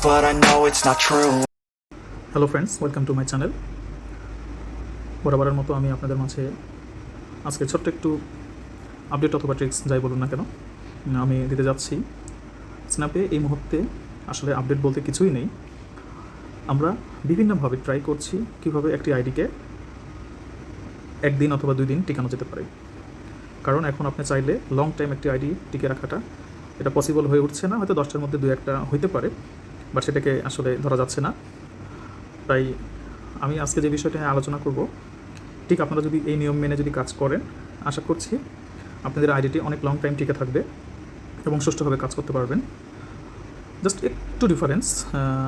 but I know it's not true. Hello friends, welcome to my channel. বরাবরের মতো আমি আপনাদের মাঝে আজকে ছোট্ট একটু আপডেট অথবা ট্রিক্স যাই বলুন না কেন আমি দিতে যাচ্ছি। স্ন্যাপে এই মুহূর্তে আসলে আপডেট বলতে কিছুই নেই। আমরা বিভিন্নভাবে ট্রাই করছি কীভাবে একটি আইডিকে একদিন অথবা 2 দিন টিকানো যেতে পারে। কারণ এখন আপনি চাইলে লং টাইম একটি আইডি টিকে রাখাটা এটা পসিবল হয়ে উঠছে না। হয়তো 10টার মধ্যে 2-1টা হইতে পারে, বাট সেটাকে আসলে ধরা যাচ্ছে না। তাই আমি আজকে যে বিষয়টা নিয়ে আলোচনা করব, ঠিক আপনারা যদি এই নিয়ম মেনে যদি কাজ করেন, আশা করছি আপনাদের আইডিটি অনেক লং টাইম টিকে থাকবে এবং সুষ্ঠুভাবে কাজ করতে পারবেন। জাস্ট একটু ডিফারেন্স,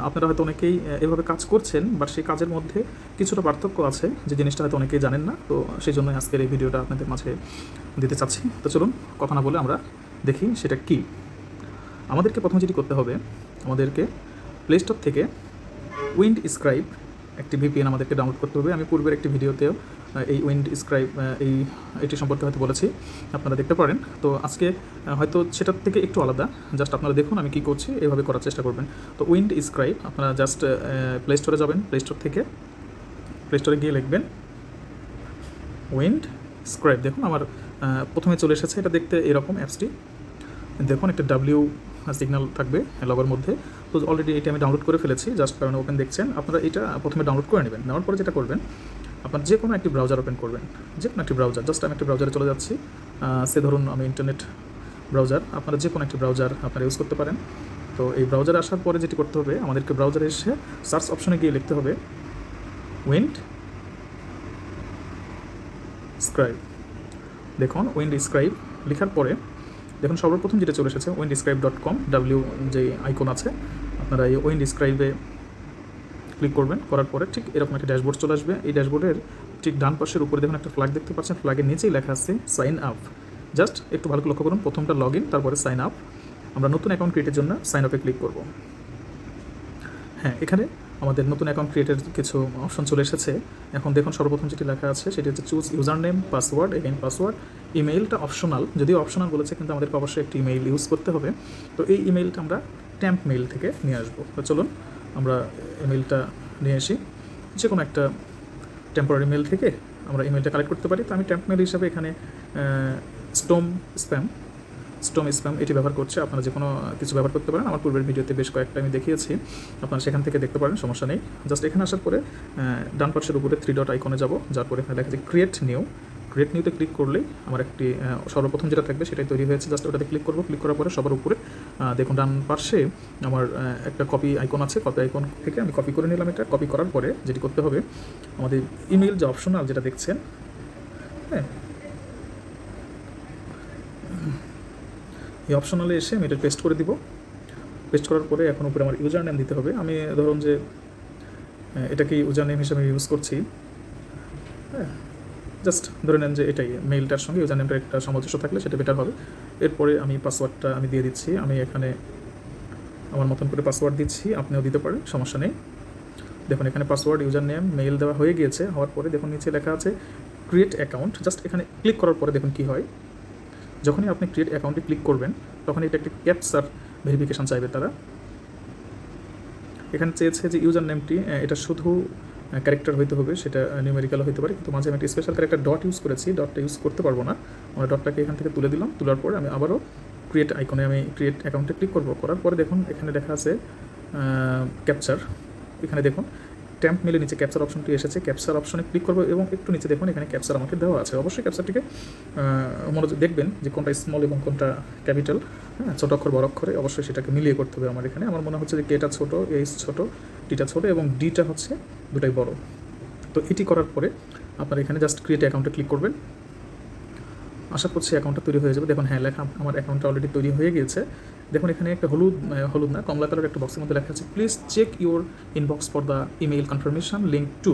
আপনারা হয়তো অনেকেই এভাবে কাজ করছেন, বাট সেই কাজের মধ্যে কিছুটা পার্থক্য আছে যে জিনিসটা হয়তো অনেকেই জানেন না। তো সেই জন্যই আজকের এই ভিডিওটা আপনাদের মাঝে দিতে চাচ্ছি। তো চলুন কথা না বলে আমরা দেখি সেটা কী। আমাদেরকে প্রথমে যেটি করতে হবে, আমাদেরকে প্লে স্টোর থেকে উইন্ড স্ক্রাইব একটি VPN আমাদেরকে ডাউনলোড করতে হবে। আমি পূর্বের একটি ভিডিওতেও এই উইন্ড স্ক্রাইব এটি সম্পর্কে হয়তো বলেছি, আপনারা দেখতে পারেন। তো আজকে হয়তো সেটার থেকে একটু আলাদা। জাস্ট আপনারা দেখুন আমি কী করছি, এইভাবে করার চেষ্টা করবেন। তো উইন্ড স্ক্রাইব আপনারা জাস্ট প্লে স্টোরে যাবেন, প্লে স্টোর থেকে প্লে স্টোরে গিয়ে লিখবেন উইন্ড স্ক্রাইব। দেখুন আমার প্রথমে চলে এসেছে। এটা দেখতে এরকম অ্যাপসটি দেখুন, একটা W সিগন্যাল থাকবে লগের মধ্যে। তো অলরেডি এটা আমি ডাউনলোড করে ফেলেছি, জাস্ট কারণ ওপেন দেখছেন। আপনারা এটা প্রথমে ডাউনলোড করে নেবেন। নেওয়ার পরে যেটা করবেন, আপনার যে কোনো একটি ব্রাউজার ওপেন করবেন, যে কোনো একটি ব্রাউজার। জাস্ট আমি একটি ব্রাউজারে চলে যাচ্ছি। সে ধরুন আমি ইন্টারনেট ব্রাউজার, আপনারা যে কোনো একটি ব্রাউজার আপনারা ইউজ করতে পারেন। তো এই ব্রাউজারে আসার পরে যেটি করতে হবে, আমাদেরকে ব্রাউজারে এসে সার্চ অপশনে গিয়ে লিখতে হবে উইন্ড স্ক্রাইব। দেখুন উইন্ড স্ক্রাইব লেখার পরে দেখুন সর্বপ্রথম যেটা চলে এসেছে windscribe.com যে আইকন আছে, আপনারা এই উইন্ড স্ক্রাইবে ক্লিক করবেন। করার পরে ঠিক এরকম একটা ড্যাশবোর্ড চলে আসবে। এই ড্যাশবোর্ডের ঠিক ডান পাশের উপরে দেখুন একটা ফ্ল্যাগ দেখতে পাচ্ছেন, ফ্ল্যাগের নিচেই লেখা আছে সাইন আপ। জাস্ট একটু ভালো লক্ষ্য করুন, প্রথমটা লগ ইন, তারপরে সাইন আপ। আমরা নতুন অ্যাকাউন্ট ক্রিয়েটের জন্য সাইন আপে ক্লিক করব। হ্যাঁ, এখানে আমাদের নতুন অ্যাকাউন্ট ক্রিয়েটের কিছু অপশন চলে এসেছে। এখন দেখুন সর্বপ্রথম যেটি লেখা আছে সেটি হচ্ছে choose user name, password, again password. ইমেইলটা অপশনাল, যদিও অপশনাল বলেছে কিন্তু আমাদেরকে অবশ্যই একটি ইমেইল ইউজ করতে হবে। তো এই ইমেইলটা আমরা ট্যাম্প মেইল থেকে নিয়ে আসবো। তো চলুন আমরা ইমেইলটা নিয়ে আসি। যে কোনো একটা টেম্পোরারি মেইল থেকে আমরা ইমেইলটা কালেক্ট করতে পারি। তো আমি ট্যাম্প মেইল হিসাবে এখানে স্টোম স্প্যাম এটি ব্যবহার করছে। আপনারা যে কোনো কিছু ব্যবহার করতে পারেন। আমার পূর্বের ভিডিওতে বেশ কয়েকটা আমি দেখিয়েছি, আপনারা সেখান থেকে দেখতে পারেন, সমস্যা নেই। জাস্ট এখানে আসার পরে ডান পাশের উপরে 3 ডট আইকনে যাব, যার পরে এখানে লেখা আছে ক্রিয়েট নিউতে ক্লিক করলেই আমার একটি সর্বপ্রথম যেটা থাকবে সেটাই তৈরি হয়েছে। জাস্ট ওটাতে ক্লিক করব। ক্লিক করার পরে সবার উপরে দেখুন ডান পাশে আমার একটা কপি আইকন আছে। কপি আইকন থেকে আমি কপি করে নিলাম। এটা কপি করার পরে যেটি করতে হবে, আমাদের ইমেল যে অপশনাল যেটা দেখছেন, হ্যাঁ, এই অপশনালে এসে আমি এটা পেস্ট করে দিব। পেস্ট করার পরে এখন উপরে আমার ইউজার নেম দিতে হবে। আমি ধরুন যে এটাকে ইউজার নেম হিসেবে ইউজ করছি। হ্যাঁ, জাস্ট ধরে নেন যে এটাই মেইলটার সঙ্গে ইউজার নেমটা একটা সামঞ্জস্য থাকলে সেটা বেটার হবে। এরপরে আমি পাসওয়ার্ডটা আমি দিয়ে দিচ্ছি। আমি এখানে আমার মতন করে পাসওয়ার্ড দিচ্ছি, আপনিও দিতে পারেন, সমস্যা নেই। দেখুন এখানে পাসওয়ার্ড, ইউজার নেম, মেইল দেওয়া হয়ে গিয়েছে। হওয়ার পরে দেখুন নিচে লেখা আছে ক্রিয়েট অ্যাকাউন্ট। জাস্ট এখানে ক্লিক করার পরে দেখুন কী হয়, যখনই আপনি ক্রিয়েট অ্যাকাউন্টে ক্লিক করবেন তখন এটা একটি ক্যাপচার ভেরিফিকেশান চাইবে তারা। এখানে চেয়েছে যে ইউজার নেমটি এটা শুধু ক্যারেক্টার হইতে হবে, সেটা নিউমেরিক্যাল হতে পারে, কিন্তু মাঝে আমি একটা স্পেশাল ক্যারেক্টার ডট ইউজ করেছি, ডটটা ইউজ করতে পারবো না। আমরা ডটটাকে এখান থেকে তুলে দিলাম। তোলার পরে আমি আবারও ক্রিয়েট আইকনে আমি ক্রিয়েট অ্যাকাউন্টে ক্লিক করবো। করার পরে দেখুন এখানে লেখা আছে ক্যাপচার। এখানে দেখুন ট্যাম্প মেলের নিচে ক্যাপচার অপশনটি এসেছে। ক্যাপচার অপশনে ক্লিক করবো এবং একটু নিচে দেখুন এখানে ক্যাপচার আমাকে দেওয়া আছে। অবশ্যই ক্যাপচারটিকে মনোযোগ দেখবেন যে কোনটা স্মল এবং কোনটা ক্যাপিটাল, হ্যাঁ, ছোটো অক্ষর বড় অক্ষরে, অবশ্যই সেটাকে মিলিয়ে করতে হবে। আমার এখানে আমার মনে হচ্ছে যে কেটা ছোটো, এইচ ছোটো, টিটা ছোটো এবং ডিটা হচ্ছে দুটাই বড়। তো এটি করার পরে আপনার এখানে জাস্ট ক্রিয়েট অ্যাকাউন্টে ক্লিক করবেন। আশা করছি অ্যাকাউন্টটা তৈরি হয়ে যাবে। দেখুন হ্যাঁ, লেখা আমার অ্যাকাউন্টটা অলরেডি তৈরি হয়ে গিয়েছে। দেখুন এখানে একটা হলুদ না কমলা কালার একটা বক্সের মধ্যে লেখা আছে please check your inbox for the email confirmation link to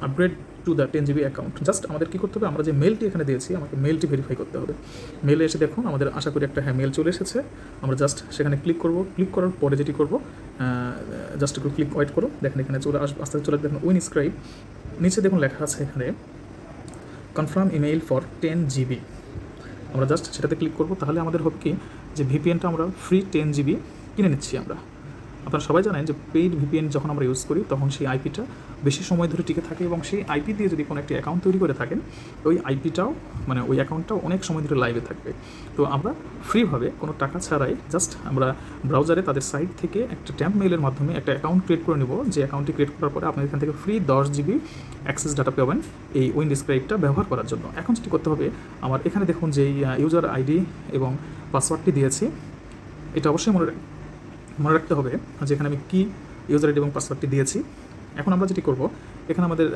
upgrade to the 10 GB account. Just আমাদের কী করতে হবে, আমরা যে মেলটি এখানে দিয়েছি আমাকে মেলটি ভেরিফাই করতে হবে। মেলে এসে দেখুন আমাদের আশা করি একটা মেল চলে এসেছে। আমরা জাস্ট সেখানে ক্লিক করব। ক্লিক করার পরে যেটি করব, জাস্ট একটু ক্লিক ওয়েট করো। দেখেন এখানে আস্তে চলে দেখুন উইন স্ক্রাইব। নিচে দেখুন লেখা আছে এখানে কনফার্ম ইমেইল ফর 10 GB। আমরা জাস্ট সেটাতে ক্লিক করব। তাহলে আমাদের হবে কি যে VPNটা আমরা ফ্রি 10 GB কিনে নিচ্ছি আমরা। আপনারা সবাই জানেন যে পেইড ভিপিএন যখন আমরা ইউজ করি তখন সেই আইপিটা বেশি সময় ধরে টিকে থাকে, এবং সেই আইপি দিয়ে যদি কোনো একটি অ্যাকাউন্ট তৈরি করে থাকেন ওই আইপিটাও মানে ওই অ্যাকাউন্টটাও অনেক সময় ধরে লাইভে থাকবে। তো আমরা ফ্রিভাবে কোনো টাকা ছাড়াই জাস্ট আমরা ব্রাউজারে তাদের সাইট থেকে একটা ট্যাম্প মেইলের মাধ্যমে একটা অ্যাকাউন্ট ক্রিয়েট করে নেব, যে অ্যাকাউন্টটি ক্রিয়েট করার পরে আপনার এখান থেকে ফ্রি 10 GB অ্যাক্সেস ডাটা পাবেন এই উইন্ডস্ক্রাইবটা ব্যবহার করার জন্য। এখন যেটি করতে হবে, আমার এখানে দেখুন যেই ইউজার আইডি এবং পাসওয়ার্ডটি দিয়েছি এটা অবশ্যই মনে রাখতে হবে যেখানে আমি কি ইউজার আইডি এবং পাসওয়ার্ডটি দিয়েছি। এখন আমরা যেটি করব, এখানে আমাদের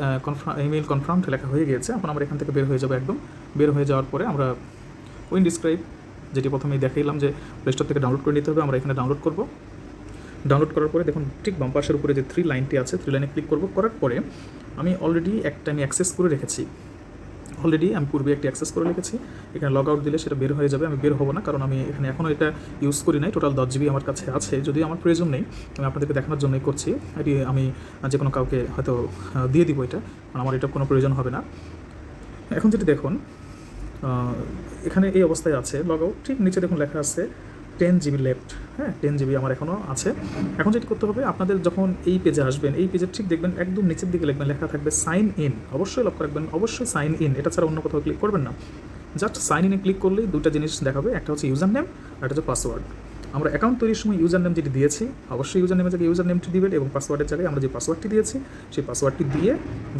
ইমেইল কনফার্মড লেখা হয়ে গিয়েছে। এখন আমরা এখান থেকে বের হয়ে যাবো, একদম বের হয়ে যাওয়ার পরে আমরা উইন্ডস্ক্রাইব যেটি প্রথমেই দেখাইলাম যে প্লে স্টোর থেকে ডাউনলোড করে নিতে হবে, আমরা এখানে ডাউনলোড করব। ডাউনলোড করার পরে দেখুন ঠিক বাম পাশের উপরে যে 3 লাইনটি আছে 3 লাইনে ক্লিক করব। করার পরে আমি অলরেডি একটা অ্যাক্সেস করে রেখেছি, আমি পূর্বে একটি অ্যাক্সেস করে রেখেছি। এখানে লগ আউট দিলে সেটা বের হয়ে যাবে, আমি বের হবো না কারণ আমি এখানে এখনও এটা ইউজ করি নাই। টোটাল 10 GB আমার কাছে আছে, যদিও আমার প্রয়োজন নেই, আমি আপনাদেরকে দেখানোর জন্যই করছি। এটি আমি যে কোনো কাউকে হয়তো দিয়ে দিব এটা, কারণ আমার এটা কোনো প্রয়োজন হবে না। এখন যেটি দেখুন এখানে এই অবস্থায় আছে লগ আউট, ঠিক নিচে দেখুন লেখা আছে 10 GB লেফট। হ্যাঁ, 10 GB আমার এখনও আছে। এখন যেটি করতে হবে, আপনাদের যখন এই পেজে আসবেন, এই পেজের ঠিক দেখবেন একদম নিচের দিকে লিখবেন, লেখা থাকবে সাইন ইন। অবশ্যই লক্ষ্য রাখবেন, অবশ্যই সাইন ইন, এটা ছাড়া অন্য কোথাও ক্লিক করবেন না। জাস্ট সাইন ইনে ক্লিক করলেই দুটো জিনিস দেখাবে, একটা হচ্ছে ইউজার নেম আর একটা হচ্ছে পাসওয়ার্ড। আমরা অ্যাকাউন্ট তৈরির সময় ইউজার নেম যেটি দিয়েছি অবশ্যই ইউজার নেমের জায়গায় ইউজার নেমটি দিবেন, এবং পাসওয়ার্ডের জায়গায় আমরা যে পাসওয়ার্ডটি দিয়েছি সেই পাসওয়ার্ডটি দিয়ে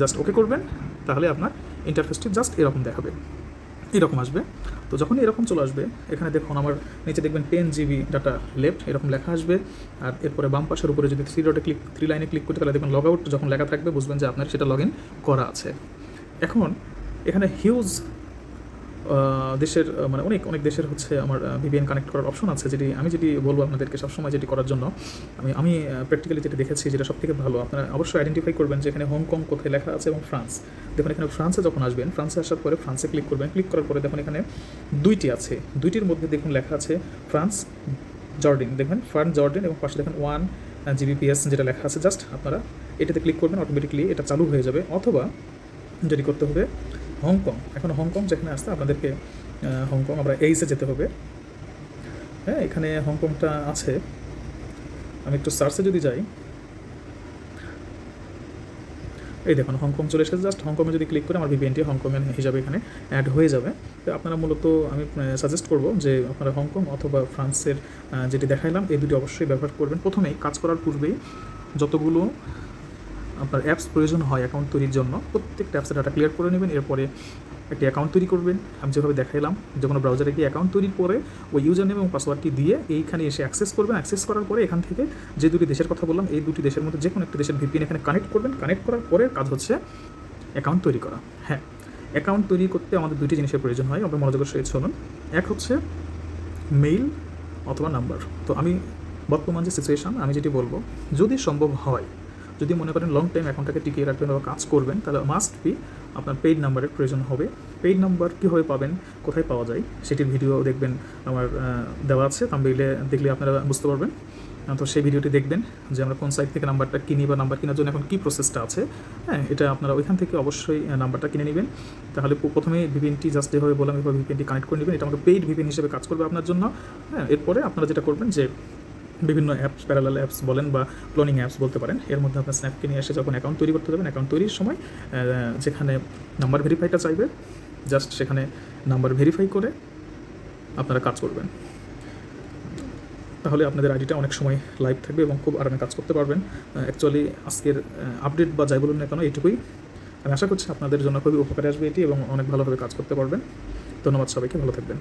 জাস্ট ওকে করবেন। তাহলে আপনার ইন্টারফেসটি জাস্ট এরকম দেখাবে, এরকম আসবে। তো যখন এরকম চলে আসবে, এখানে দেখুন আমার নিচে দেখবেন 10 GB ডাটা লেফট এরকম লেখা আসবে। আর এরপরে বাম পাশের উপরে যদি 3 লাইনে ক্লিক করতে, তাহলে দেখুন লগ আউট যখন লেখা থাকবে বুঝবেন যে আপনার সেটা লগ ইন করা আছে। এখন এখানে হিউজ দেশের মানে অনেক দেশের হচ্ছে আমার ভিপিএন কানেক্ট করার অপশন আছে, যেটি বলবো আপনাদেরকে সবসময় যেটি করার জন্য। আমি প্র্যাকটিক্যালি যেটি দেখেছি যেটা সবথেকে ভালো, আপনারা অবশ্যই আইডেন্টিফাই করবেন যে এখানে হংকং কোথায় লেখা আছে এবং ফ্রান্স। দেখুন এখানে ফ্রান্সে যখন আসবেন, ফ্রান্সে আসার পরে ফ্রান্সে ক্লিক করবেন। ক্লিক করার পরে দেখুন এখানে 2টি আছে, 2টির মধ্যে দেখুন লেখা আছে ফ্রান্স জর্ডান। দেখবেন ফ্রান্স জর্ডান এবং পাশে দেখেন 1 Gbps যেটা লেখা আছে, জাস্ট আপনারা এটাতে ক্লিক করবেন, অটোমেটিকলি এটা চালু হয়ে যাবে। অথবা যেটি করতে হবে হংকং, এখন হংকং যেখানে আসতে আপনাদেরকে হংকং আমরা এইসে যেতে হবে। হ্যাঁ, এখানে হংকংটা আছে। আমি একটু সার্চে যদি যাই, এই দেখুন হংকং চলে এসেছে। জাস্ট হংকংয়ে যদি ক্লিক করে আমার ভিপিএনটি হংকংয়ের হিসাবে এখানে অ্যাড হয়ে যাবে। তো আপনারা মূলত আমি সাজেস্ট করব যে আপনারা হংকং অথবা ফ্রান্সের যেটি দেখাইলাম এই দুটি অবশ্যই ব্যবহার করবেন। প্রথমেই কাজ করার পূর্বেই যতগুলো আপনার অ্যাপস প্রয়োজন হয় অ্যাকাউন্ট তৈরির জন্য প্রত্যেকটা অ্যাপসের ডাটা ক্লিয়ার করে নেবেন। এরপরে একটি অ্যাকাউন্ট তৈরি করবেন, আমি যেভাবে দেখাইলাম। যে কোনো ব্রাউজারে গিয়ে অ্যাকাউন্ট তৈরির পরে ওই ইউজার নেম এবং পাসওয়ার্ডটি দিয়ে এইখানে এসে অ্যাক্সেস করবেন। অ্যাক্সেস করার পরে এখান থেকে যে 2টি দেশের কথা বললাম এই 2টি দেশের মধ্যে যে কোনো একটা দেশের ভিপিএন এখানে কানেক্ট করবেন। কানেক্ট করার পরে কাজ হচ্ছে অ্যাকাউন্ট তৈরি করা। হ্যাঁ, অ্যাকাউন্ট তৈরি করতে আমাদের 2টি জিনিসের প্রয়োজন হয়, আমরা মনোযোগের সহিত শুনুন। এক হচ্ছে মেইল অথবা নাম্বার। তো আমি বর্তমান যে সিচুয়েশান আমি যেটি বলবো, যদি সম্ভব হয়, যদি মনে করেন লং টাইম অ্যাকাউন্টটাকে টিকিয়ে রাখবেন বা কাজ করবেন, তাহলে মাস্ট বি আপনার পেইড নাম্বারের প্রয়োজন হবে। পেইড নাম্বার কীভাবে পাবেন, কোথায় পাওয়া যায় সেটির ভিডিও দেখবেন আমার দেওয়া আছে, থাম্বনেইলে দেখলে আপনারা বুঝতে পারবেন। তো সেই ভিডিওটি দেখবেন যে আমরা কোন সাইট থেকে নাম্বারটা কিনি বা নাম্বার কেনার জন্য এখন কী প্রসেসটা আছে। হ্যাঁ, এটা আপনারা ওইখান থেকে অবশ্যই নাম্বারটা কিনে নেবেন। তাহলে প্রথমে ভিপিএনটি জাস্ট যেভাবে বললাম এভাবে ভিপিএনটি কানেক্ট করে নেবেন, এটা আমাকে পেইড ভিপিএন হিসেবে কাজ করবে আপনার জন্য। হ্যাঁ, এরপরে আপনারা যেটা করবেন যে বিভিন্ন অ্যাপস, প্যারালাল অ্যাপস বলেন বা ক্লোনিং অ্যাপস বলতে পারেন, এর মধ্যে আপনার স্ন্যাপকে নিয়ে এসে যখন অ্যাকাউন্ট তৈরি করতে যাবেন, অ্যাকাউন্ট তৈরির সময় যেখানে নাম্বার ভেরিফাইটা চাইবে জাস্ট সেখানে নাম্বার ভেরিফাই করে আপনারা কাজ করবেন। তাহলে আপনাদের আইডিটা অনেক সময় লাইভ থাকবে এবং খুব আরামে কাজ করতে পারবেন। অ্যাকচুয়ালি আজকের আপডেট বা যাই বলুন না কেন এটুকুই। আমি আশা করছি আপনাদের জন্য খুবই উপকারে আসবে এটি এবং অনেক ভালোভাবে কাজ করতে পারবেন। ধন্যবাদ সবাইকে, ভালো থাকবেন।